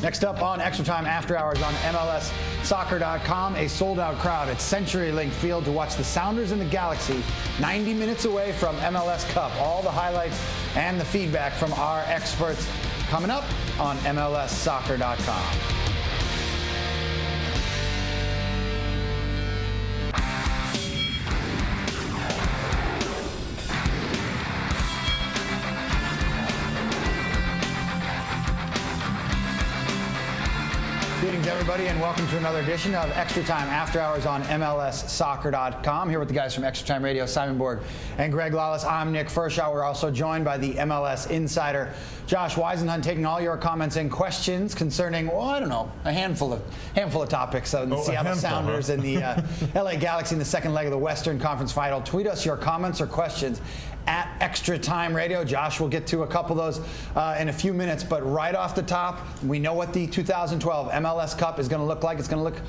Next up on Extra Time After Hours on MLSsoccer.com, a sold-out crowd at CenturyLink Field to watch the Sounders and the Galaxy 90 minutes away from MLS Cup. All the highlights and the feedback from our experts coming up on MLSsoccer.com. Greetings, everybody, and welcome to another edition of Extra Time After Hours on MLSsoccer.com. Here with the guys from Extra Time Radio, Simon Borg and Greg Lalas. I'm Nick Firchau. We're also joined by the MLS insider, Josh Weisenhunt, taking all your comments and questions concerning, well, I don't know, a handful of topics. The Seattle Sounders and the LA Galaxy in the second leg of the Western Conference Final. Tweet us your comments or questions at Extra Time Radio. Josh will get to a couple of those in a few minutes, but right off the top, we know what the 2012 MLS Cup is going to look like. It's going to look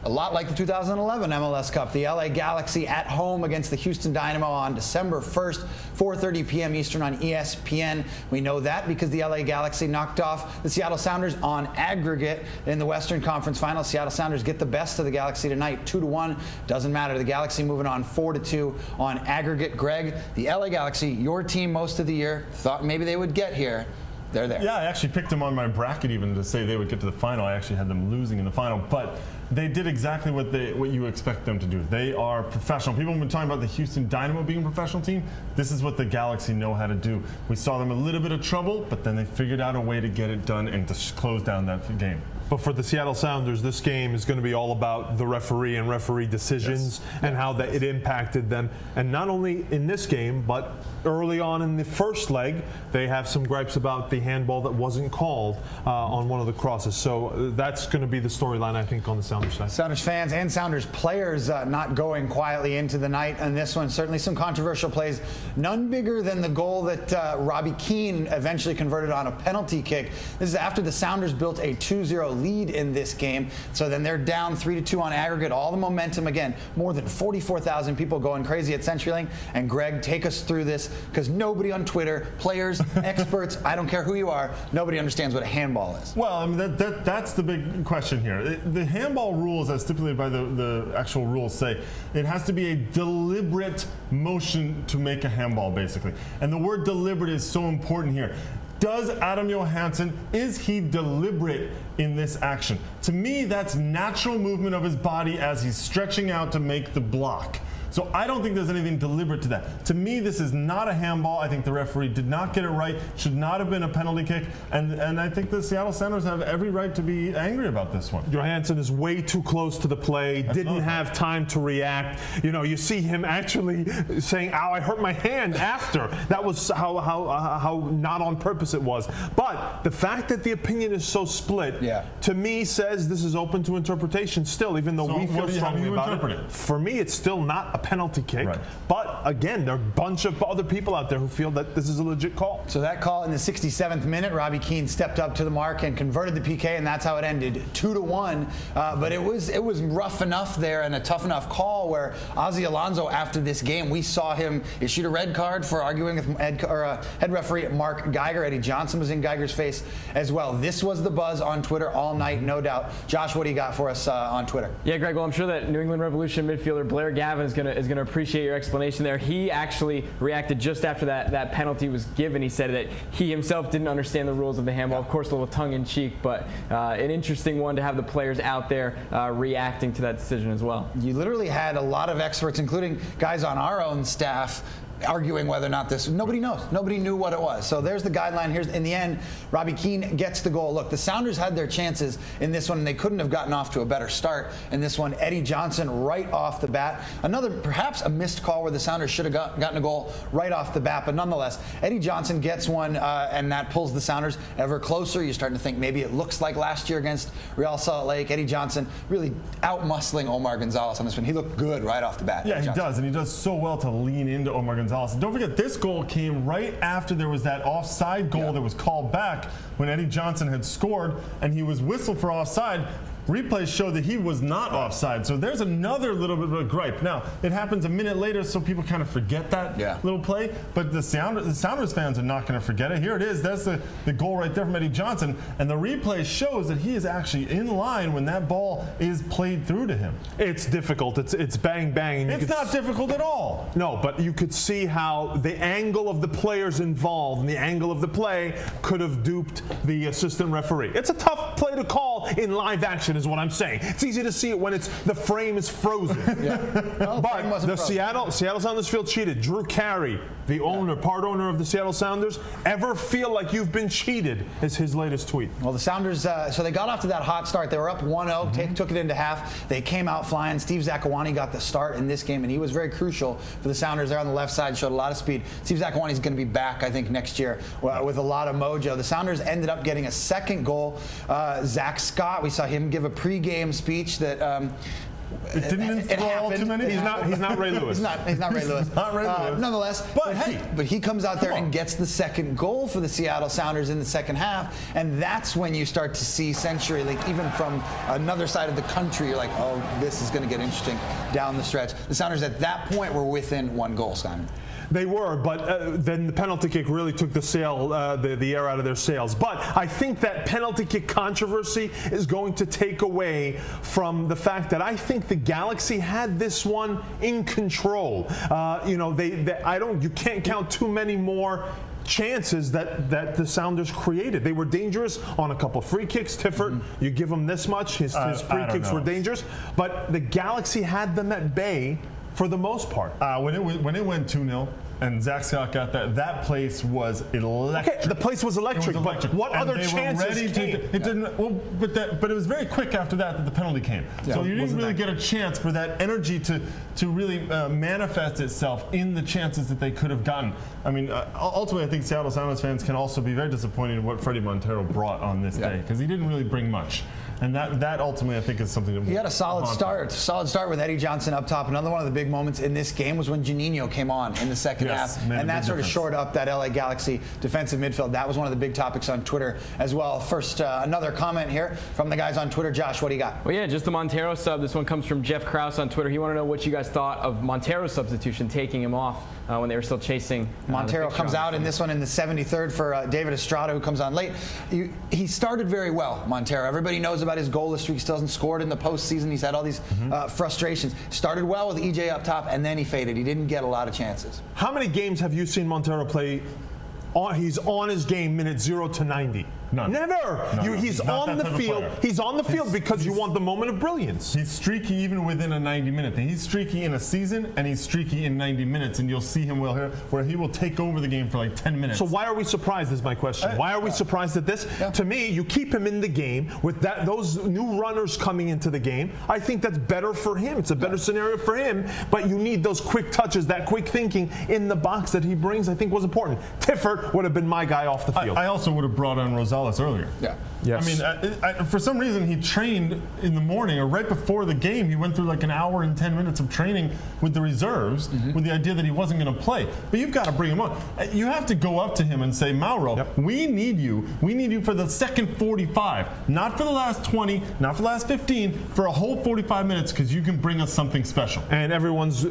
a lot like the 2011 MLS Cup. The LA Galaxy at home against the Houston Dynamo on December 1st, 4:30 p.m. Eastern on ESPN. We know that because the LA Galaxy knocked off the Seattle Sounders on aggregate in the Western Conference Final. Seattle Sounders get the best of the Galaxy tonight, 2-1. Doesn't matter. The Galaxy moving on 4-2 on aggregate. Greg, the LA Galaxy, your team most of the year, thought maybe they would get here. They're there. Yeah, I actually picked them on my bracket even to say they would get to the final. I actually had them losing in the final, but they did exactly what you expect them to do. They are professional. People have been talking about the Houston Dynamo being a professional team. This is what the Galaxy know how to do. We saw them a little bit of trouble, but then they figured out a way to get it done and to close down that game. But for the Seattle Sounders, this game is going to be all about the referee and referee decisions and how that it impacted them. And not only in this game, but early on in the first leg, they have some gripes about the handball that wasn't called on one of the crosses. So that's going to be the storyline, I think, on the Sounders side. Sounders fans and Sounders players not going quietly into the night. And this one, certainly some controversial plays. None bigger than the goal that Robbie Keane eventually converted on a penalty kick. This is after the Sounders built a 2-0 lead in this game. So then they're down 3-2 on aggregate. All the momentum, again, more than 44,000 people going crazy at CenturyLink. And Greg, take us through this, because nobody on Twitter, players, experts, I don't care who you are, nobody understands what a handball is. Well, I mean, that's the big question here. The handball rules, as stipulated by the actual rules, say it has to be a deliberate motion to make a handball, basically. And the word deliberate is so important here. Does Adam Johansson, is he deliberate in this action? To me, that's natural movement of his body as he's stretching out to make the block. So I don't think there's anything deliberate to that. To me, this is not a handball. I think the referee did not get it right. Should not have been a penalty kick. And I think the Seattle Sounders have every right to be angry about this one. Johansson is way too close to the play, didn't have time to react. You know, you see him actually saying, ow, I hurt my hand after. That was how not on purpose it was. But the fact that the opinion is so split, to me, says this is open to interpretation still, even though we feel strongly about it. For me, it's still not a penalty kick. Right. But again, there are a bunch of other people out there who feel that this is a legit call. So that call in the 67th minute, Robbie Keane stepped up to the mark and converted the PK, and that's how it ended, 2-1. But it was rough enough there and a tough enough call where Ozzie Alonso, after this game, we saw him issued a red card for arguing with head referee Mark Geiger. Eddie Johnson was in Geiger's face as well. This was the buzz on Twitter all night, no doubt. Josh, what do you got for us on Twitter? Yeah, Greg, well, I'm sure that New England Revolution midfielder Blair Gavin is going to appreciate your explanation there. He actually reacted just after that penalty was given. He said that he himself didn't understand the rules of the handball. Of course, a little tongue-in-cheek, but an interesting one to have the players out there reacting to that decision as well. You literally had a lot of experts, including guys on our own staff, arguing whether or not this, nobody knows. Nobody knew what it was. So there's the guideline. Here's, in the end, Robbie Keane gets the goal. Look, the Sounders had their chances in this one, and they couldn't have gotten off to a better start in this one. Eddie Johnson right off the bat. Another, perhaps a missed call where the Sounders should have gotten a goal right off the bat, but nonetheless, Eddie Johnson gets one, and that pulls the Sounders ever closer. You're starting to think maybe it looks like last year against Real Salt Lake. Eddie Johnson really out-muscling Omar Gonzalez on this one. He looked good right off the bat. Yeah, he does, and he does so well to lean into Omar Gonzalez. And don't forget, this goal came right after there was that offside goal that was called back when Eddie Johnson had scored, and he was whistled for offside. replays show that he was not offside. So there's another little bit of a gripe. Now, it happens a minute later, so people kind of forget that little play. But the Sounders fans are not going to forget it. Here it is. That's the goal right there from Eddie Johnson. And the replay shows that he is actually in line when that ball is played through to him. It's difficult. It's bang, bang. And it's not difficult at all. No, but you could see how the angle of the players involved and the angle of the play could have duped the assistant referee. It's a tough play to call in live action is what I'm saying. It's easy to see it when the frame is frozen. But the Seattle Sounders feel cheated. Drew Carey, the part owner of the Seattle Sounders, ever feel like you've been cheated is his latest tweet. Well, the Sounders, so they got off to that hot start. They were up 1-0, took it into half. They came out flying. Steve Zakawani got the start in this game, and he was very crucial for the Sounders there on the left side, showed a lot of speed. Steve Zakawani's going to be back, I think, next year with a lot of mojo. The Sounders ended up getting a second goal. Zach Scott, we saw him give a pregame speech that it didn't enthrall too many. He's not Ray Lewis. He's not Ray Lewis. Not Ray Lewis. Nonetheless, but he comes out there and gets the second goal for the Seattle Sounders in the second half, and that's when you start to see Century, like even from another side of the country, you're like, oh, this is going to get interesting down the stretch. The Sounders at that point were within one goal, Simon. They were, but then the penalty kick really took the air out of their sails. But I think that penalty kick controversy is going to take away from the fact that I think the Galaxy had this one in control. You can't count too many more chances that the Sounders created. They were dangerous on a couple free kicks. Tiffert, you give him this much, his free kicks were dangerous. But the Galaxy had them at bay for the most part. When it went 2-0 and Zach Scott got that place was electric. Okay, the place was electric. But what and other chances came? It didn't. Well, but it was very quick after that the penalty came. So you didn't really get a chance for that energy to really manifest itself in the chances that they could have gotten. I mean, ultimately, I think Seattle Sounders fans can also be very disappointed in what Freddie Montero brought on this day because he didn't really bring much. And that ultimately, I think, is something that he had a solid start with Eddie Johnson up top. Another one of the big moments in this game was when Juninho came on in the second half, and that sort of shored up that LA Galaxy defensive midfield. That was one of the big topics on Twitter as well. First, another comment here from the guys on Twitter. Josh, what do you got? Well, yeah, just the Montero sub. This one comes from Jeff Krause on Twitter. He wanted to know what you guys thought of Montero's substitution, taking him off when they were still chasing. Montero comes out in this one in the 73rd for David Estrada, who comes on late. He started very well, Montero. Everybody knows about his goalless streak. He still hasn't scored in the postseason. He's had all these frustrations. Started well with EJ up top, and then he faded. He didn't get a lot of chances. How many games have you seen Montero play? He's on his game minute 0 to 90. None. Never. He's on the field. He's on the field because you want the moment of brilliance. He's streaky even within a 90-minute thing. He's streaky in a season, and he's streaky in 90 minutes, and you'll see him where he will take over the game for like 10 minutes. So why are we surprised is my question. Why are we surprised at this? To me, you keep him in the game with those new runners coming into the game. I think that's better for him. It's a better scenario for him, but you need those quick touches, that quick thinking in the box that he brings, I think was important. Tiffert would have been my guy off the field. I also would have brought on Rosales earlier. Yeah. Yes. I mean, for some reason, he trained in the morning or right before the game. He went through like an hour and 10 minutes of training with the reserves with the idea that he wasn't going to play. But you've got to bring him on. You have to go up to him and say, Mauro, we need you. We need you for the second 45, not for the last 20, not for the last 15, for a whole 45 minutes because you can bring us something special. And everyone's,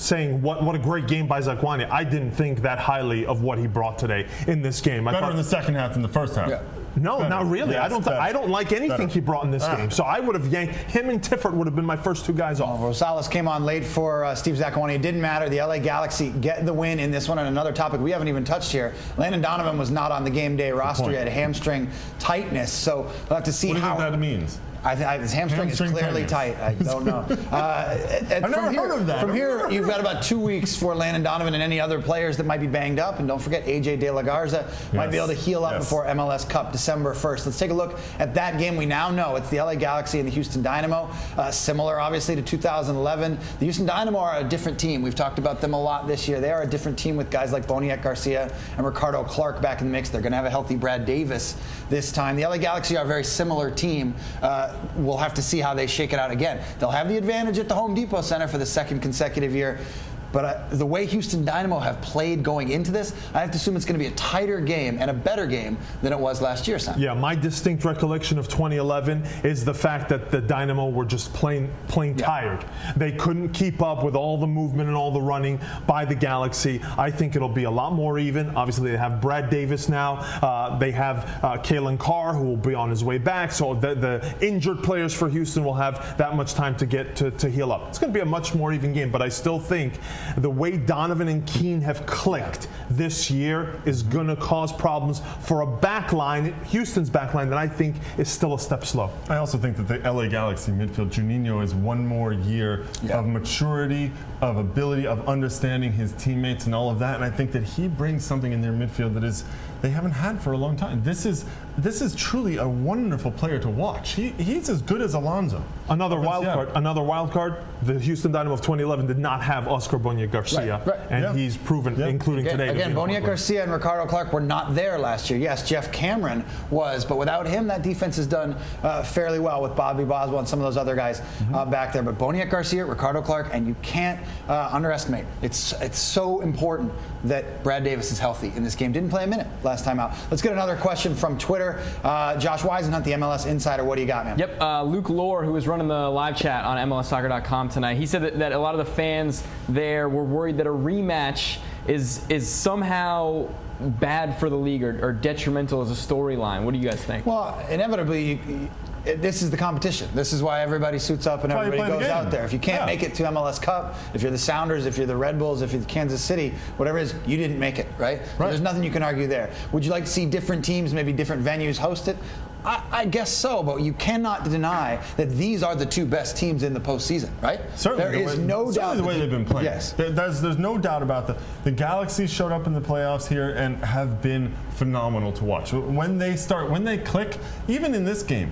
saying what a great game by Zakwani. I didn't think that highly of what he brought today in this game. Better in the second half than the first half. Yeah. No, Better. not really. Yes, I don't like anything he brought in this game. So I would have yanked him and Tiffert would have been my first two guys off. Rosales came on late for Steve Zakawani. It didn't matter. The LA Galaxy get the win in this one. And another topic we haven't even touched here. Landon Donovan was not on the game day roster. He had hamstring tightness. So we'll have to see what do you think that means? His hamstring is clearly tight. I don't know. I've never heard of that. From here, you've got about 2 weeks for Landon Donovan and any other players that might be banged up. And don't forget, AJ De La Garza might be able to heal up before MLS Cup December 1st. Let's take a look at that game. We now know it's the LA Galaxy and the Houston Dynamo. Similar, obviously, to 2011. The Houston Dynamo are a different team. We've talked about them a lot this year. They are a different team with guys like Boniek Garcia and Ricardo Clark back in the mix. They're going to have a healthy Brad Davis this time. The LA Galaxy are a very similar team. We'll have to see how they shake it out again. They'll have the advantage at the Home Depot Center for the second consecutive year. But the way Houston Dynamo have played going into this, I have to assume it's going to be a tighter game and a better game than it was last year, Sam. Yeah, my distinct recollection of 2011 is the fact that the Dynamo were just plain tired. They couldn't keep up with all the movement and all the running by the Galaxy. I think it'll be a lot more even. Obviously, they have Brad Davis now. They have Kalen Carr, who will be on his way back. So the injured players for Houston will have that much time to get to heal up. It's going to be a much more even game, but I still think the way Donovan and Keane have clicked this year is going to cause problems for a backline, Houston's backline, that I think is still a step slow. I also think that the LA Galaxy midfield, Juninho, is one more year of maturity, of ability, of understanding his teammates and all of that. And I think that he brings something in their midfield that they haven't had for a long time. This is truly a wonderful player to watch. He's as good as Alonso. Another wild card. The Houston Dynamo of 2011 did not have Oscar Boniek Garcia, and he's proven, including today. Again, Boniek Garcia and Ricardo Clark were not there last year. Yes, Jeff Cameron was, but without him, that defense has done fairly well with Bobby Boswell and some of those other guys back there. But Boniek Garcia, Ricardo Clark, and you can't underestimate. It's so important that Brad Davis is healthy in this game. Didn't play a minute last time out. Let's get another question from Twitter. Josh Weisenhunt, the MLS Insider. What do you got, man? Yep. Luke Lohr, who was running the live chat on MLSsoccer.com tonight, he said that a lot of the fans there were worried that a rematch is somehow bad for the league or detrimental as a storyline. What do you guys think? Well, inevitably, this is the competition. This is why everybody suits up and everybody goes out there. If you can't make it to MLS Cup, if you're the Sounders, if you're the Red Bulls, if you're the Kansas City, whatever it is, you didn't make it, right? So there's nothing you can argue there. Would you like to see different teams, maybe different venues host it? I guess so, but you cannot deny that these are the two best teams in the postseason, right? Certainly. There is no doubt. The way they've been playing. Yes. There's no doubt about the Galaxy showed up in the playoffs here and have been phenomenal to watch. When they click, even in this game,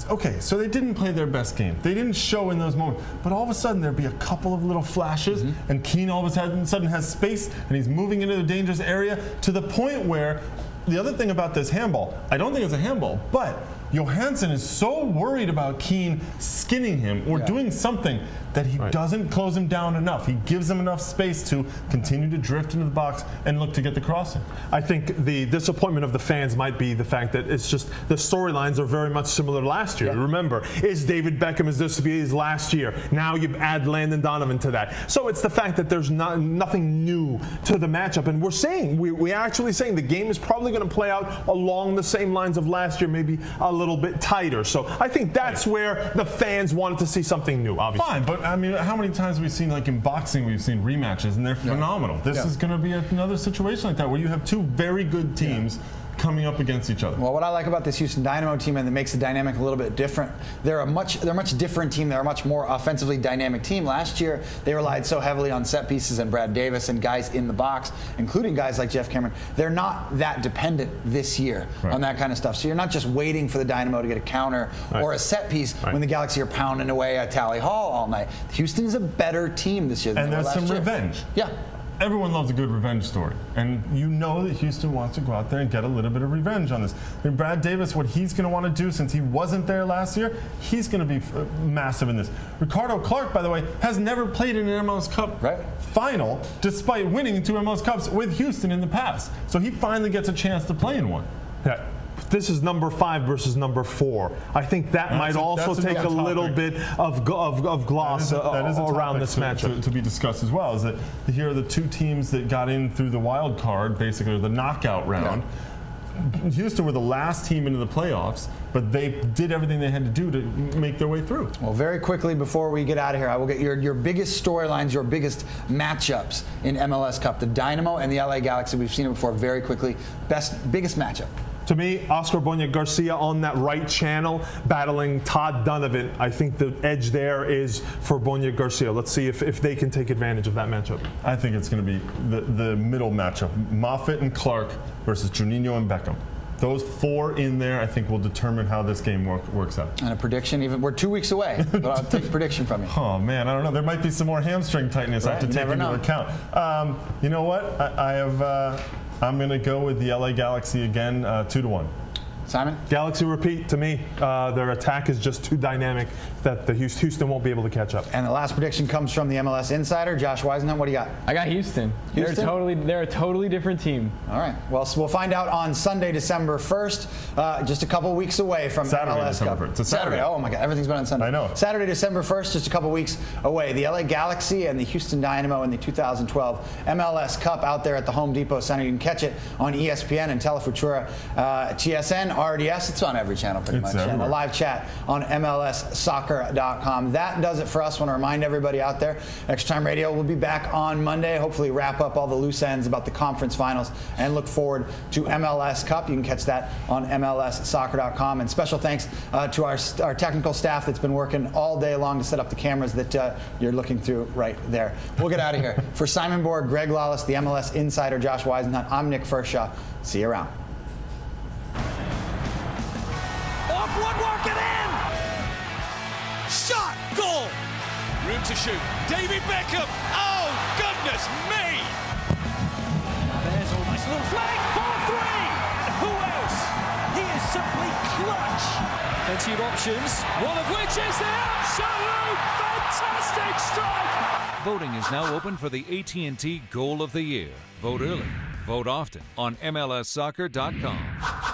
okay, so they didn't play their best game. They didn't show in those moments. But all of a sudden, there'd be a couple of little flashes, and Keane all of a sudden has space, and he's moving into the dangerous area to the point where the other thing about this handball, I don't think it's a handball, but Johansson is so worried about Keane skinning him or doing something that he doesn't close him down enough. He gives him enough space to continue to drift into the box and look to get the crossing. I think the disappointment of the fans might be the fact that it's just the storylines are very much similar to last year. Remember, is David Beckham, is this to be his last year? Now you add Landon Donovan to that. So it's the fact that there's nothing new to the matchup. And we're actually saying the game is probably going to play out along the same lines of last year, maybe a little bit tighter. So I think that's where the fans wanted to see something new, obviously. Fine, but I mean, how many times have we seen, like in boxing, we've seen rematches, and they're phenomenal. This is going to be another situation like that where you have two very good teams coming up against each other. Well, what I like about this Houston Dynamo team, and that makes the dynamic a little bit different, they're a much different team. They're a much more offensively dynamic team. Last year, they relied so heavily on set pieces and Brad Davis and guys in the box, including guys like Jeff Cameron. They're not that dependent this year on that kind of stuff. So you're not just waiting for the Dynamo to get a counter or a set piece when the Galaxy are pounding away at Tally Hall all night. Houston is a better team this year than and they were there's last some year. revenge. Yeah. Everyone loves a good revenge story, and you know that Houston wants to go out there and get a little bit of revenge on this. I mean, Brad Davis, what he's going to want to do since he wasn't there last year, he's going to be massive in this. Ricardo Clark, by the way, has never played in an MLS Cup final, despite winning 2 MLS Cups with Houston in the past. So he finally gets a chance to play in one. Yeah. This is number 5 versus number 4. I think that might also take a little bit of gloss around this matchup. To be discussed as well, is that here are the two teams that got in through the wild card, basically, or the knockout round. Yeah. Houston were the last team into the playoffs, but they did everything they had to do to make their way through. Well, very quickly before we get out of here, I will get your biggest storylines, your biggest matchups in MLS Cup. The Dynamo and the LA Galaxy, we've seen it before. Very quickly, biggest matchup. To me, Oscar Boniek Garcia on that right channel battling Todd Donovan. I think the edge there is for Boniek Garcia. Let's see if they can take advantage of that matchup. I think it's going to be the middle matchup. Moffitt and Clark versus Juninho and Beckham. Those 4 in there, I think, will determine how this game works out. And a prediction, we're 2 weeks away, but I'll take a prediction from you. Oh, man, I don't know. There might be some more hamstring tightness I have to take into account. You know what? I'm going to go with the LA Galaxy again, 2-1. Simon? Galaxy repeat to me. Their attack is just too dynamic that the Houston won't be able to catch up. And the last prediction comes from the MLS insider, Josh Weisenhunt. What do you got? I got Houston. Houston? They're a totally different team. All right. Well, so we'll find out on Sunday, December 1st, just a couple weeks away from Saturday, MLS December Cup. 1st. It's a Saturday. Oh my God, everything's been on Sunday. I know. Saturday, December 1st, just a couple weeks away. The LA Galaxy and the Houston Dynamo in the 2012 MLS Cup out there at the Home Depot Center. You can catch it on ESPN and Telefutura, TSN, RDS. It's on every channel pretty much. Everywhere. And a live chat on MLSsoccer.com. That does it for us. I want to remind everybody out there, Extra Time Radio will be back on Monday. Hopefully wrap up all the loose ends about the conference finals and look forward to MLS Cup. You can catch that on MLSsoccer.com. And special thanks to our technical staff that's been working all day long to set up the cameras that you're looking through right there. We'll get out of here. For Simon Borg, Greg Lalas, the MLS insider, Josh Weisenhunt, I'm Nick Firchau. See you around. Off woodwork and in! Shot! Goal! Room to shoot. David Beckham! Oh, goodness me! There's almost a little flag! 4-3! And who else? He is simply clutch! Plenty of options, one of which is the absolute fantastic strike! Voting is now open for the AT&T Goal of the Year. Vote early, vote often on MLSsoccer.com.